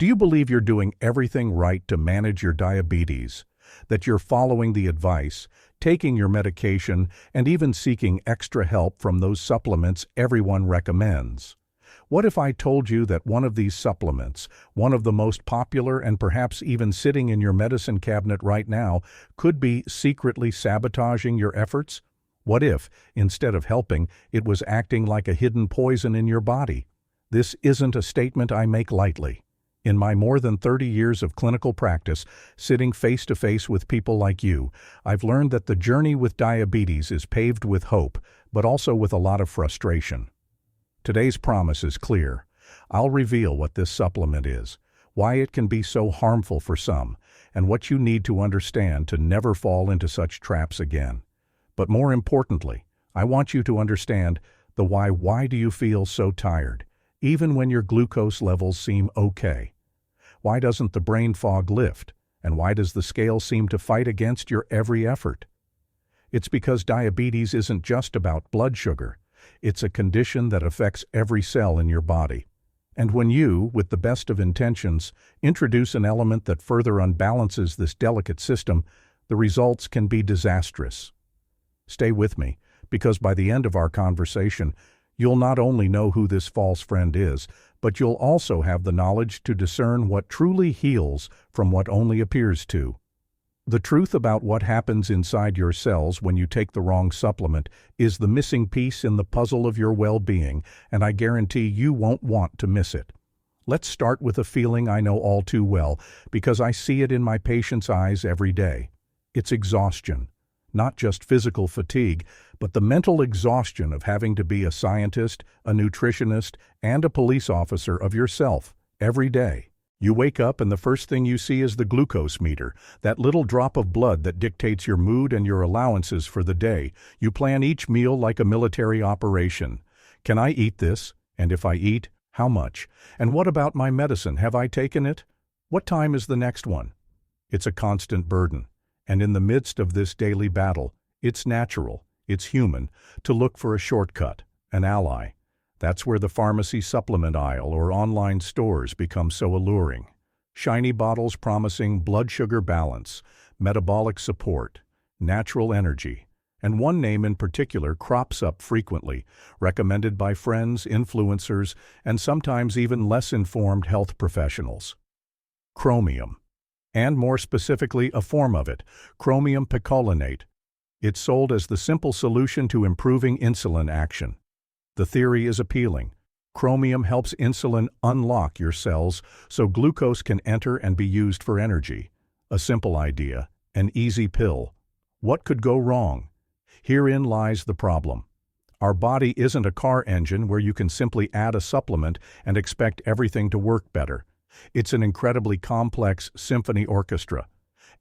Do you believe you're doing everything right to manage your diabetes? That you're following the advice, taking your medication, and even seeking extra help from those supplements everyone recommends? What if I told you that one of these supplements, one of the most popular and perhaps even sitting in your medicine cabinet right now, could be secretly sabotaging your efforts? What if, instead of helping, it was acting like a hidden poison in your body? This isn't a statement I make lightly. In my more than 30 years of clinical practice, sitting face-to-face with people like you, I've learned that the journey with diabetes is paved with hope, but also with a lot of frustration. Today's promise is clear. I'll reveal what this supplement is, why it can be so harmful for some, and what you need to understand to never fall into such traps again. But more importantly, I want you to understand the why. Why do you feel so tired, even when your glucose levels seem okay? Why doesn't the brain fog lift, and why does the scale seem to fight against your every effort? It's because diabetes isn't just about blood sugar. It's a condition that affects every cell in your body. And when you, with the best of intentions, introduce an element that further unbalances this delicate system, the results can be disastrous. Stay with me, because by the end of our conversation, you'll not only know who this false friend is, but you'll also have the knowledge to discern what truly heals from what only appears to. The truth about what happens inside your cells when you take the wrong supplement is the missing piece in the puzzle of your well-being, and I guarantee you won't want to miss it. Let's start with a feeling I know all too well, because I see it in my patients' eyes every day. It's exhaustion. Not just physical fatigue, but the mental exhaustion of having to be a scientist, a nutritionist, and a police officer of yourself every day. You wake up and the first thing you see is the glucose meter, that little drop of blood that dictates your mood and your allowances for the day. You plan each meal like a military operation. Can I eat this? And if I eat, how much? And what about my medicine? Have I taken it? What time is the next one? It's a constant burden. And in the midst of this daily battle, it's natural, it's human, to look for a shortcut, an ally. That's where the pharmacy supplement aisle or online stores become so alluring. Shiny bottles promising blood sugar balance, metabolic support, natural energy. And one name in particular crops up frequently, recommended by friends, influencers, and sometimes even less informed health professionals. Chromium. And more specifically, a form of it, chromium picolinate. It's sold as the simple solution to improving insulin action. The theory is appealing. Chromium helps insulin unlock your cells so glucose can enter and be used for energy. A simple idea, an easy pill. What could go wrong? Herein lies the problem. Our body isn't a car engine where you can simply add a supplement and expect everything to work better. It's an incredibly complex symphony orchestra.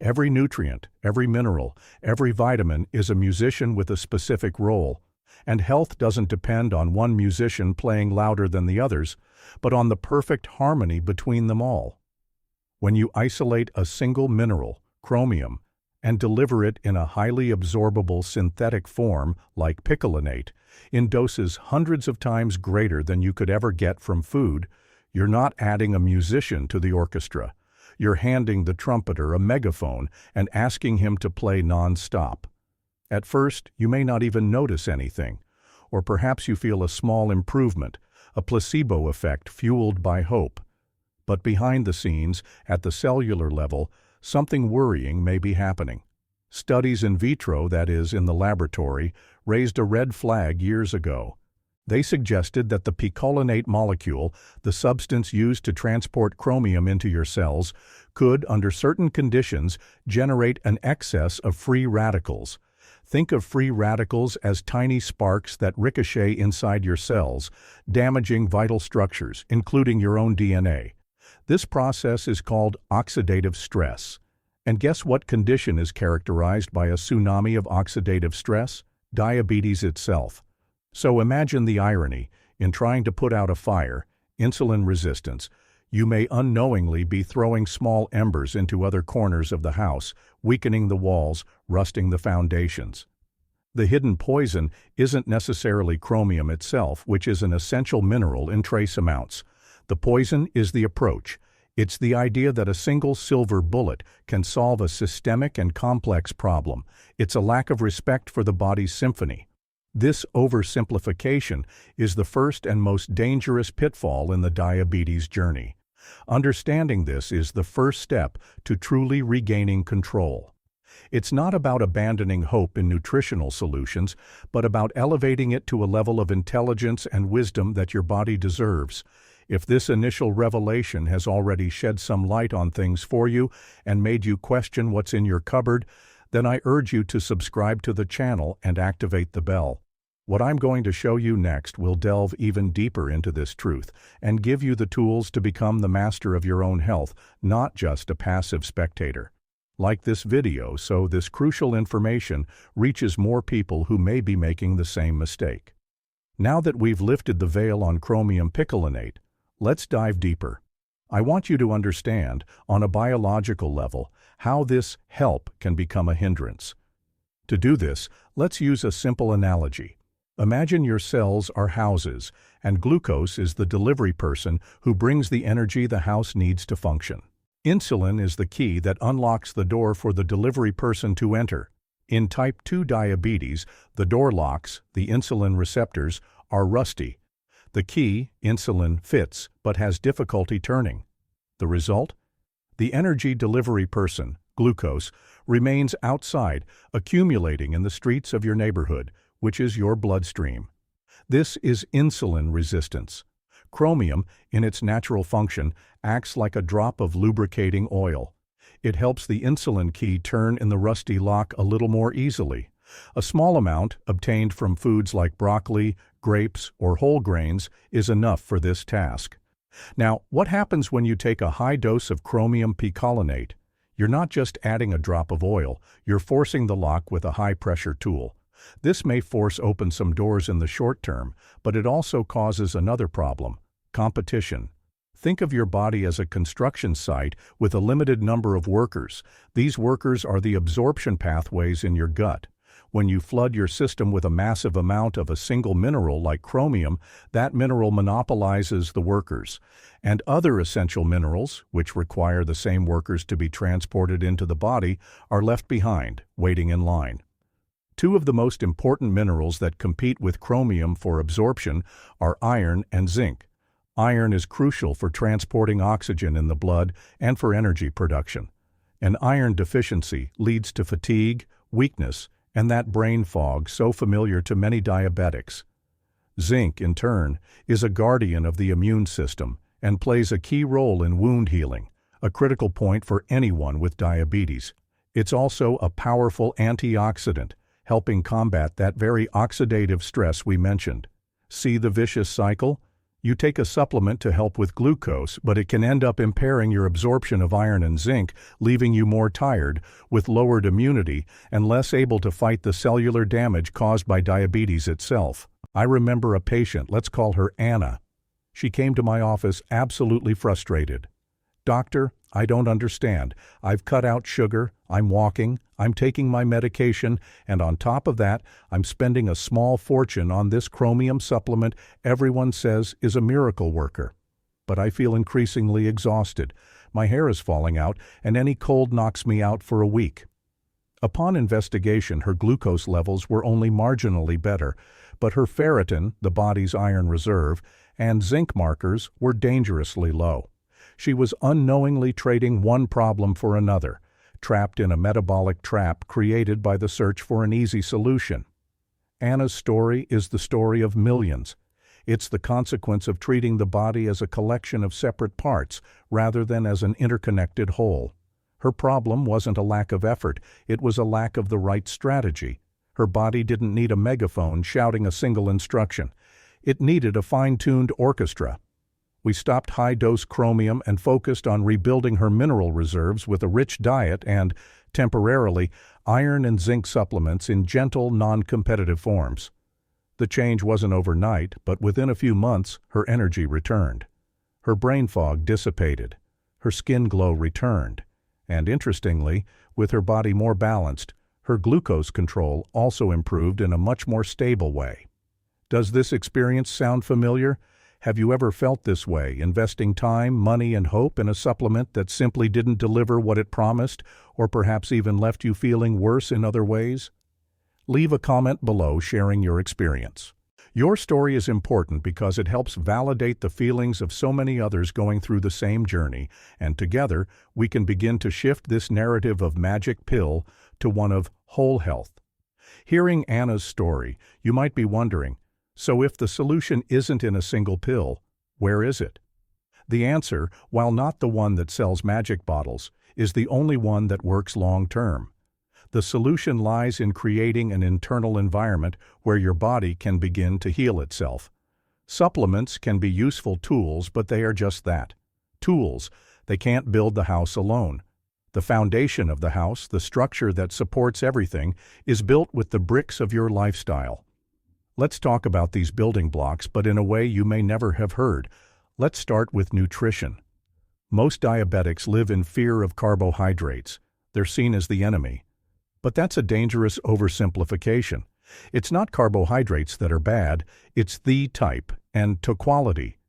Every nutrient, every mineral, every vitamin is a musician with a specific role. And health doesn't depend on one musician playing louder than the others, but on the perfect harmony between them all. When you isolate a single mineral, chromium, and deliver it in a highly absorbable synthetic form like picolinate, in doses hundreds of times greater than you could ever get from food, you're not adding a musician to the orchestra. You're handing the trumpeter a megaphone and asking him to play non-stop. At first, you may not even notice anything, or perhaps you feel a small improvement, a placebo effect fueled by hope. But behind the scenes, at the cellular level, something worrying may be happening. Studies in vitro, that is, in the laboratory, raised a red flag years ago. They suggested that the picolinate molecule, the substance used to transport chromium into your cells, could, under certain conditions, generate an excess of free radicals. Think of free radicals as tiny sparks that ricochet inside your cells, damaging vital structures, including your own DNA. This process is called oxidative stress. And guess what condition is characterized by a tsunami of oxidative stress? Diabetes itself. So imagine the irony. In trying to put out a fire, insulin resistance, you may unknowingly be throwing small embers into other corners of the house, weakening the walls, rusting the foundations. The hidden poison isn't necessarily chromium itself, which is an essential mineral in trace amounts. The poison is the approach. It's the idea that a single silver bullet can solve a systemic and complex problem. It's a lack of respect for the body's symphony. This oversimplification is the first and most dangerous pitfall in the diabetes journey. Understanding this is the first step to truly regaining control. It's not about abandoning hope in nutritional solutions, but about elevating it to a level of intelligence and wisdom that your body deserves. If this initial revelation has already shed some light on things for you and made you question what's in your cupboard, then I urge you to subscribe to the channel and activate the bell. What I'm going to show you next will delve even deeper into this truth and give you the tools to become the master of your own health, not just a passive spectator. Like this video so this crucial information reaches more people who may be making the same mistake. Now that we've lifted the veil on chromium picolinate, let's dive deeper. I want you to understand, on a biological level, how this help can become a hindrance. To do this, let's use a simple analogy. Imagine your cells are houses, and glucose is the delivery person who brings the energy the house needs to function. Insulin is the key that unlocks the door for the delivery person to enter. In type 2 diabetes, the door locks, the insulin receptors, are rusty. The key, insulin, fits but has difficulty turning. The result? The energy delivery person, glucose, remains outside, accumulating in the streets of your neighborhood, which is your bloodstream. This is insulin resistance. Chromium, in its natural function, acts like a drop of lubricating oil. It helps the insulin key turn in the rusty lock a little more easily. A small amount, obtained from foods like broccoli, grapes, or whole grains, is enough for this task. Now, what happens when you take a high dose of chromium picolinate? You're not just adding a drop of oil, you're forcing the lock with a high-pressure tool. This may force open some doors in the short term, but it also causes another problem: competition. Think of your body as a construction site with a limited number of workers. These workers are the absorption pathways in your gut. When you flood your system with a massive amount of a single mineral like chromium, that mineral monopolizes the workers. And other essential minerals, which require the same workers to be transported into the body, are left behind, waiting in line. Two of the most important minerals that compete with chromium for absorption are iron and zinc. Iron is crucial for transporting oxygen in the blood and for energy production. An iron deficiency leads to fatigue, weakness, and that brain fog so familiar to many diabetics. Zinc, in turn, is a guardian of the immune system and plays a key role in wound healing, a critical point for anyone with diabetes. It's also a powerful antioxidant, helping combat that very oxidative stress we mentioned. See the vicious cycle? You take a supplement to help with glucose, but it can end up impairing your absorption of iron and zinc, leaving you more tired, with lowered immunity, and less able to fight the cellular damage caused by diabetes itself. I remember a patient, let's call her Anna. She came to my office absolutely frustrated. "Doctor, I don't understand. I've cut out sugar, I'm walking, I'm taking my medication, and on top of that, I'm spending a small fortune on this chromium supplement everyone says is a miracle worker. But I feel increasingly exhausted. My hair is falling out, and any cold knocks me out for a week." Upon investigation, her glucose levels were only marginally better, but her ferritin, the body's iron reserve, and zinc markers were dangerously low. She was unknowingly trading one problem for another, trapped in a metabolic trap created by the search for an easy solution. Anna's story is the story of millions. It's the consequence of treating the body as a collection of separate parts rather than as an interconnected whole. Her problem wasn't a lack of effort, it was a lack of the right strategy. Her body didn't need a megaphone shouting a single instruction. It needed a fine-tuned orchestra. We stopped high-dose chromium and focused on rebuilding her mineral reserves with a rich diet and, temporarily, iron and zinc supplements in gentle, non-competitive forms. The change wasn't overnight, but within a few months, her energy returned. Her brain fog dissipated. Her skin glow returned. And interestingly, with her body more balanced, her glucose control also improved in a much more stable way. Does this experience sound familiar? Have you ever felt this way, investing time, money, and hope in a supplement that simply didn't deliver what it promised, or perhaps even left you feeling worse in other ways? Leave a comment below sharing your experience. Your story is important because it helps validate the feelings of so many others going through the same journey, and together we can begin to shift this narrative of magic pill to one of whole health. Hearing Anna's story, you might be wondering, so if the solution isn't in a single pill, where is it? The answer, while not the one that sells magic bottles, is the only one that works long-term. The solution lies in creating an internal environment where your body can begin to heal itself. Supplements can be useful tools, but they are just that. Tools. They can't build the house alone. The foundation of the house, the structure that supports everything, is built with the bricks of your lifestyle. Let's talk about these building blocks, but in a way you may never have heard. Let's start with nutrition. Most diabetics live in fear of carbohydrates. They're seen as the enemy. But that's a dangerous oversimplification. It's not carbohydrates that are bad, it's the type and to quality.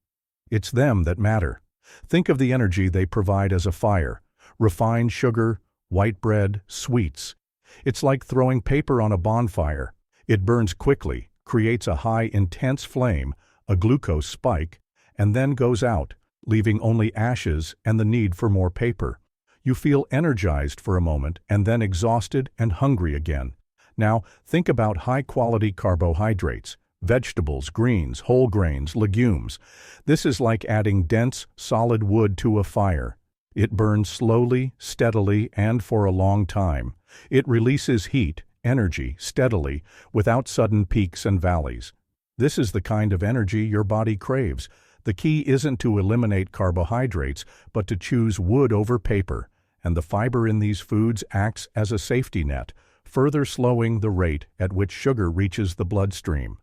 It's them that matter. Think of the energy they provide as a fire. Refined sugar, white bread, sweets. It's like throwing paper on a bonfire. It burns quickly, creates a high, intense flame, a glucose spike, and then goes out, leaving only ashes and the need for more paper. You feel energized for a moment and then exhausted and hungry again. Now, think about high-quality carbohydrates, vegetables, greens, whole grains, legumes. This is like adding dense, solid wood to a fire. It burns slowly, steadily, and for a long time. It releases heat, energy, steadily, without sudden peaks and valleys. This is the kind of energy your body craves. The key isn't to eliminate carbohydrates, but to choose wood over paper, and the fiber in these foods acts as a safety net, further slowing the rate at which sugar reaches the bloodstream.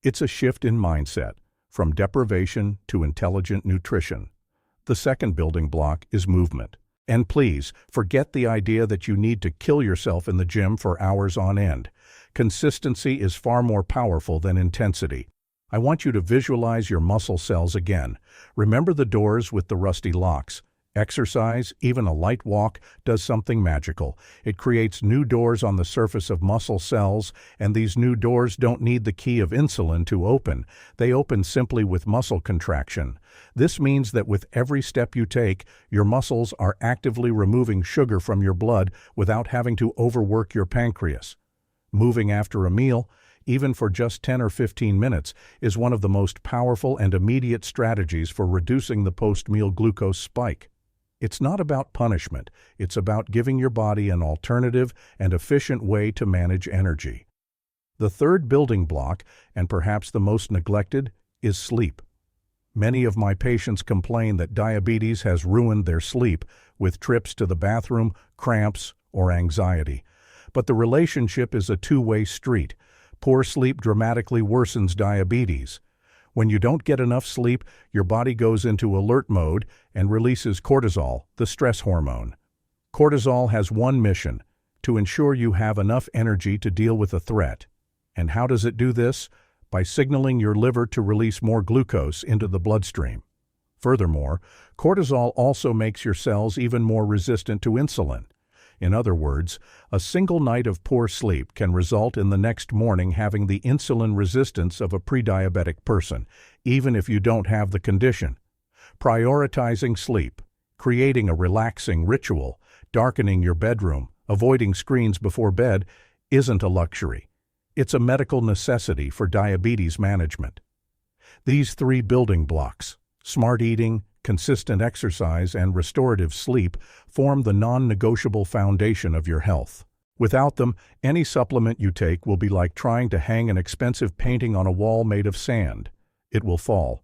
It's a shift in mindset, from deprivation to intelligent nutrition. The second building block is movement. And please, forget the idea that you need to kill yourself in the gym for hours on end. Consistency is far more powerful than intensity. I want you to visualize your muscle cells again. Remember the doors with the rusty locks. Exercise, even a light walk, does something magical. It creates new doors on the surface of muscle cells, and these new doors don't need the key of insulin to open. They open simply with muscle contraction. This means that with every step you take, your muscles are actively removing sugar from your blood without having to overwork your pancreas. Moving after a meal, even for just 10 or 15 minutes, is one of the most powerful and immediate strategies for reducing the post-meal glucose spike. It's not about punishment, it's about giving your body an alternative and efficient way to manage energy. The third building block, and perhaps the most neglected, is sleep. Many of my patients complain that diabetes has ruined their sleep with trips to the bathroom, cramps, or anxiety. But the relationship is a two-way street. Poor sleep dramatically worsens diabetes. When you don't get enough sleep, your body goes into alert mode and releases cortisol, the stress hormone. Cortisol has one mission: to ensure you have enough energy to deal with a threat. And how does it do this? By signaling your liver to release more glucose into the bloodstream. Furthermore, cortisol also makes your cells even more resistant to insulin. In other words, a single night of poor sleep can result in the next morning having the insulin resistance of a pre-diabetic person, even if you don't have the condition. Prioritizing sleep, creating a relaxing ritual, darkening your bedroom, avoiding screens before bed, isn't a luxury. It's a medical necessity for diabetes management. These three building blocks, smart eating, consistent exercise, and restorative sleep, form the non-negotiable foundation of your health. Without them, any supplement you take will be like trying to hang an expensive painting on a wall made of sand. It will fall.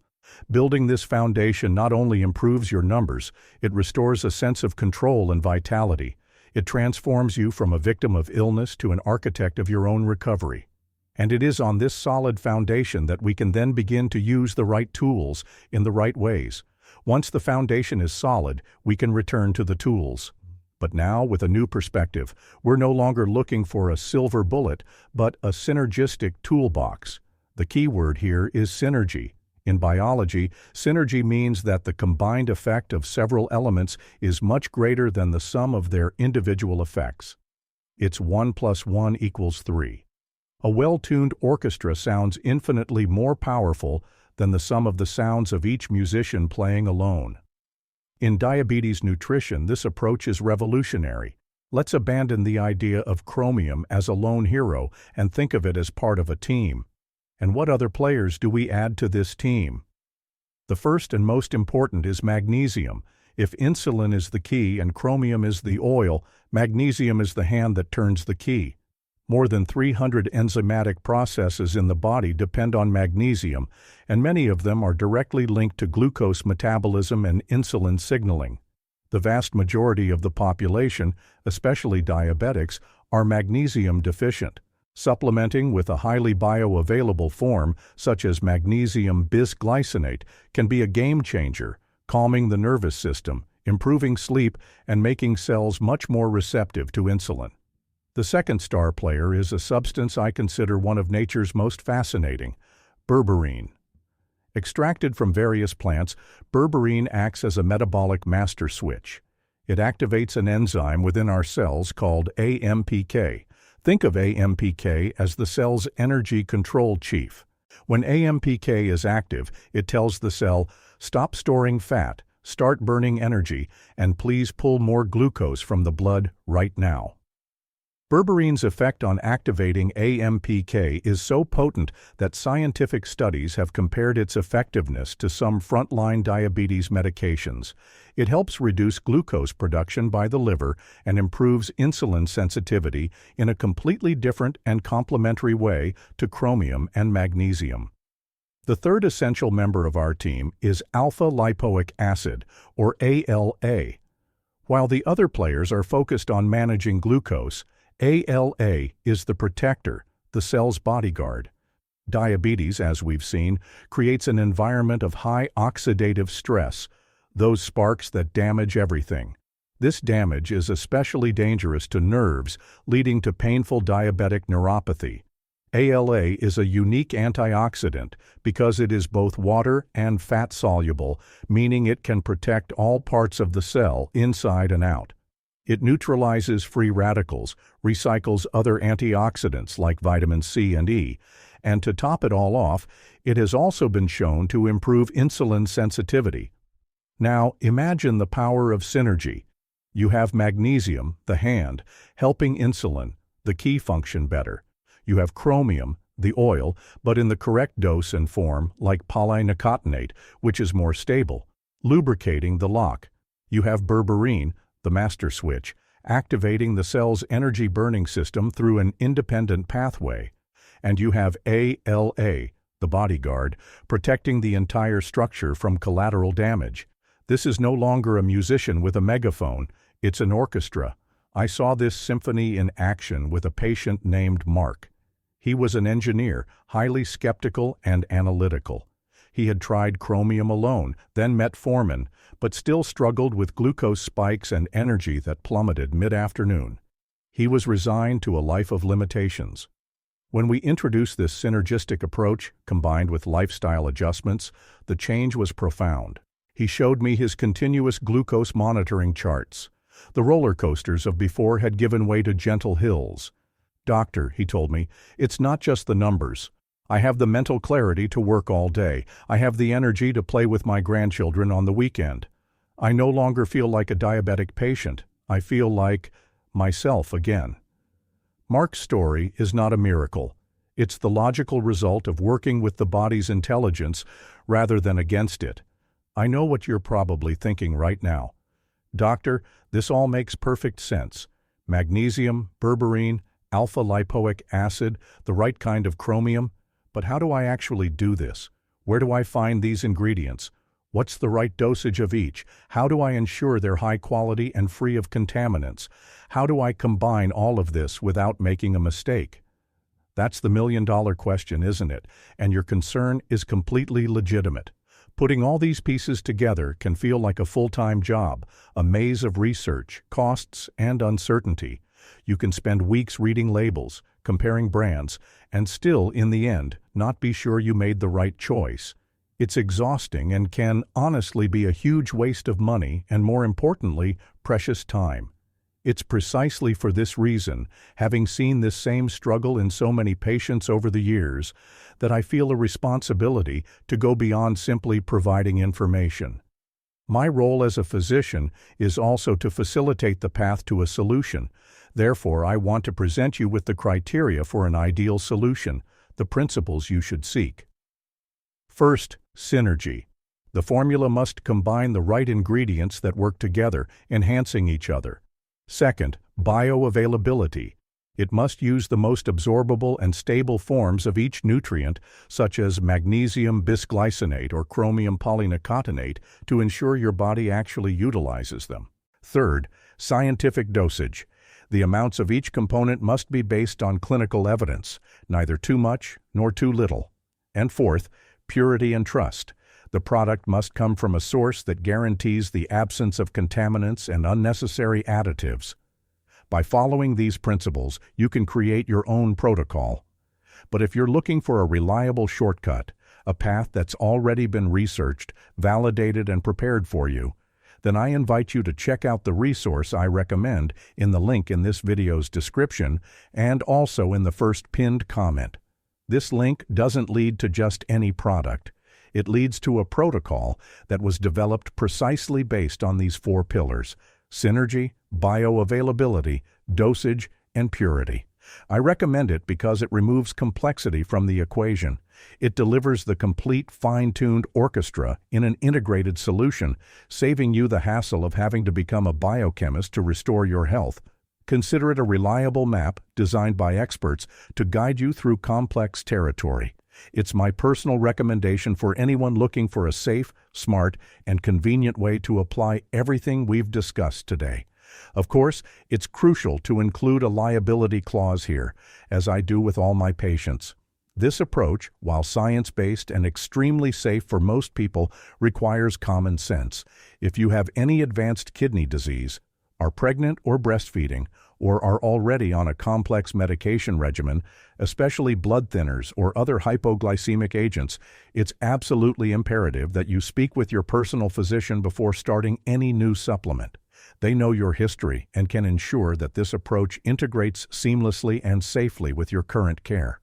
Building this foundation not only improves your numbers, it restores a sense of control and vitality. It transforms you from a victim of illness to an architect of your own recovery. And it is on this solid foundation that we can then begin to use the right tools in the right ways. Once the foundation is solid, we can return to the tools. But now, with a new perspective, we're no longer looking for a silver bullet, but a synergistic toolbox. The key word here is synergy. In biology, synergy means that the combined effect of several elements is much greater than the sum of their individual effects. It's 1 plus 1 equals 3. A well-tuned orchestra sounds infinitely more powerful than the sum of the sounds of each musician playing alone. In diabetes nutrition, this approach is revolutionary. Let's abandon the idea of chromium as a lone hero and think of it as part of a team. And what other players do we add to this team? The first and most important is magnesium. If insulin is the key and chromium is the oil, magnesium is the hand that turns the key. More than 300 enzymatic processes in the body depend on magnesium, and many of them are directly linked to glucose metabolism and insulin signaling. The vast majority of the population, especially diabetics, are magnesium deficient. Supplementing with a highly bioavailable form, such as magnesium bisglycinate, can be a game changer, calming the nervous system, improving sleep, and making cells much more receptive to insulin. The second star player is a substance I consider one of nature's most fascinating: berberine. Extracted from various plants, berberine acts as a metabolic master switch. It activates an enzyme within our cells called AMPK. Think of AMPK as the cell's energy control chief. When AMPK is active, it tells the cell, "Stop storing fat, start burning energy, and please pull more glucose from the blood right now." Berberine's effect on activating AMPK is so potent that scientific studies have compared its effectiveness to some frontline diabetes medications. It helps reduce glucose production by the liver and improves insulin sensitivity in a completely different and complementary way to chromium and magnesium. The third essential member of our team is alpha-lipoic acid, or ALA. While the other players are focused on managing glucose, ALA is the protector, the cell's bodyguard. Diabetes, as we've seen, creates an environment of high oxidative stress, those sparks that damage everything. This damage is especially dangerous to nerves, leading to painful diabetic neuropathy. ALA is a unique antioxidant because it is both water and fat-soluble, meaning it can protect all parts of the cell, inside and out. It neutralizes free radicals, recycles other antioxidants like vitamin C and E, and to top it all off, it has also been shown to improve insulin sensitivity. Now, imagine the power of synergy. You have magnesium, the hand, helping insulin, the key, function better. You have chromium, the oil, but in the correct dose and form, like polynicotinate, which is more stable, lubricating the lock. You have berberine, the master switch, activating the cell's energy burning system through an independent pathway. And you have ALA, the bodyguard, protecting the entire structure from collateral damage. This is no longer a musician with a megaphone, it's an orchestra. I saw this symphony in action with a patient named Mark. He was an engineer, highly skeptical and analytical. He had tried chromium alone, then metformin, but still struggled with glucose spikes and energy that plummeted mid-afternoon. He was resigned to a life of limitations. When we introduced this synergistic approach, combined with lifestyle adjustments, the change was profound. He showed me his continuous glucose monitoring charts. The roller coasters of before had given way to gentle hills. "Doctor," he told me, "it's not just the numbers. I have the mental clarity to work all day. I have the energy to play with my grandchildren on the weekend. I no longer feel like a diabetic patient. I feel like myself again." Mark's story is not a miracle. It's the logical result of working with the body's intelligence rather than against it. I know what you're probably thinking right now. "Doctor, this all makes perfect sense. Magnesium, berberine, alpha-lipoic acid, the right kind of chromium. But how do I actually do this? Where do I find these ingredients? What's the right dosage of each? How do I ensure they're high quality and free of contaminants? How do I combine all of this without making a mistake?" That's the million-dollar question, isn't it? And your concern is completely legitimate. Putting all these pieces together can feel like a full-time job, a maze of research, costs, and uncertainty. You can spend weeks reading labels, comparing brands, and still, in the end, not be sure you made the right choice. It's exhausting and can honestly be a huge waste of money and, more importantly, precious time. It's precisely for this reason, having seen this same struggle in so many patients over the years, that I feel a responsibility to go beyond simply providing information. My role as a physician is also to facilitate the path to a solution. Therefore, I want to present you with the criteria for an ideal solution, the principles you should seek. First, synergy. The formula must combine the right ingredients that work together, enhancing each other. Second, bioavailability. It must use the most absorbable and stable forms of each nutrient, such as magnesium bisglycinate or chromium polynicotinate, to ensure your body actually utilizes them. Third, scientific dosage. The amounts of each component must be based on clinical evidence, neither too much nor too little. And fourth, purity and trust. The product must come from a source that guarantees the absence of contaminants and unnecessary additives. By following these principles, you can create your own protocol. But if you're looking for a reliable shortcut, a path that's already been researched, validated, and prepared for you, then I invite you to check out the resource I recommend in the link in this video's description and also in the first pinned comment. This link doesn't lead to just any product. It leads to a protocol that was developed precisely based on these four pillars: synergy, bioavailability, dosage, and purity. I recommend it because it removes complexity from the equation. It delivers the complete, fine-tuned orchestra in an integrated solution, saving you the hassle of having to become a biochemist to restore your health. Consider it a reliable map designed by experts to guide you through complex territory. It's my personal recommendation for anyone looking for a safe, smart, and convenient way to apply everything we've discussed today. Of course, it's crucial to include a liability clause here, as I do with all my patients. This approach, while science-based and extremely safe for most people, requires common sense. If you have any advanced kidney disease, are pregnant or breastfeeding, or are already on a complex medication regimen, especially blood thinners or other hypoglycemic agents, it's absolutely imperative that you speak with your personal physician before starting any new supplement. They know your history and can ensure that this approach integrates seamlessly and safely with your current care.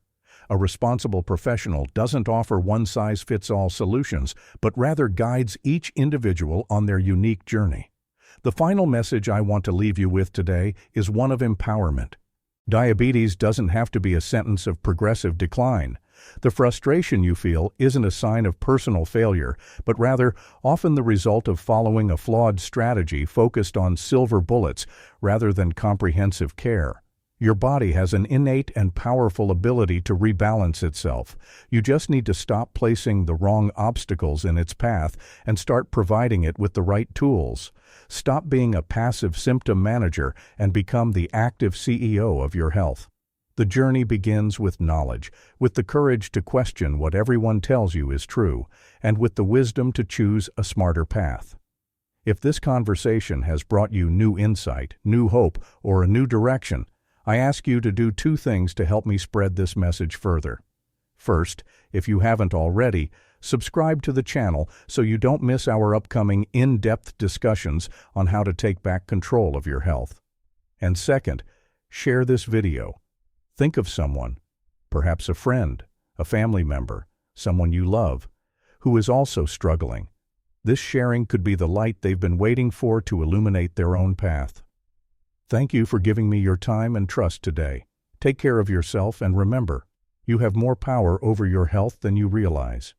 A responsible professional doesn't offer one-size-fits-all solutions, but rather guides each individual on their unique journey. The final message I want to leave you with today is one of empowerment. Diabetes doesn't have to be a sentence of progressive decline. The frustration you feel isn't a sign of personal failure, but rather often the result of following a flawed strategy focused on silver bullets rather than comprehensive care. Your body has an innate and powerful ability to rebalance itself. You just need to stop placing the wrong obstacles in its path and start providing it with the right tools. Stop being a passive symptom manager and become the active CEO of your health. The journey begins with knowledge, with the courage to question what everyone tells you is true, and with the wisdom to choose a smarter path. If this conversation has brought you new insight, new hope, or a new direction, I ask you to do two things to help me spread this message further. First, if you haven't already, subscribe to the channel so you don't miss our upcoming in-depth discussions on how to take back control of your health. And second, share this video. Think of someone, perhaps a friend, a family member, someone you love, who is also struggling. This sharing could be the light they've been waiting for to illuminate their own path. Thank you for giving me your time and trust today. Take care of yourself and remember, you have more power over your health than you realize.